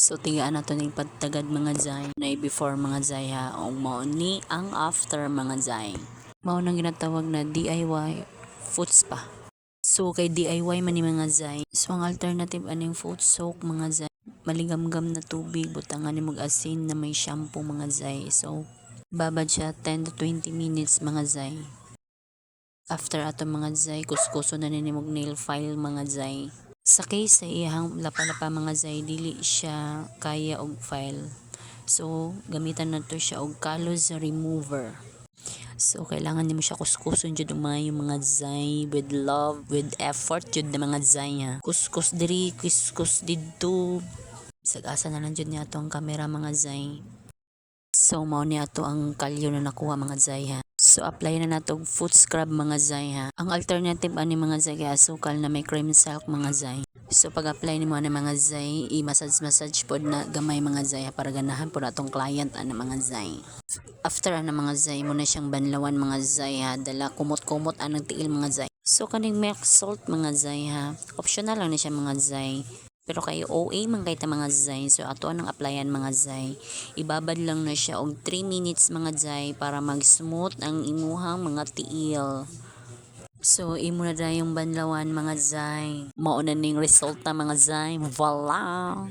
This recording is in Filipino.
So tigaan nato ning pagtagad mga zay na before mga zay ha o mao ni ang after mga zay. Mao nang ginatawag na DIY foot spa. So kay DIY man ni mga zay. So ang alternative aning foot soak mga zay. Maligamgam na tubig butangan ni mag-asin na may shampoo mga zay. So babad siya 10 to 20 minutes mga zay. After ato mga zay, kuskuso na ninimog nail file mga zay. Sa case sa iyang lapa-lapa mga zay, dili siya kaya og file. So, gamitan na to siya og callus remover. So, kailangan nimo siya kuskuson jud umay yung mga zay with love, with effort jud na mga zay ha. Kuskus diri, kuskus didto. Sag-asa na lang jud niya ato ang camera mga zay. So, mao ni ato ang kalyo na nakuha mga zay ha. So, apply na nato foot scrub mga zay ha. Ang alternative ani mga zay kay asukal na may cream silk mga zay. So, pag-apply nimo na mga zay, i-massage pod na gamay mga zay ha, para ganahan pod atong client ana mga zay. After ana mga zay mo na siyang banlawan mga zay ha, dala kumot-kumot anang tiil mga zay. So, kaning milk salt mga zay ha, optional lang na siya mga zay. Pero kay OA man kay ta mga zay, so ato anang applyan mga zay. Ibabad lang na siya og 3 minutes mga zay para mag-smooth ang imuhang mga tiil. So imo na dayong banlawan mga zay. Mao na ning resulta mga zay. Voila!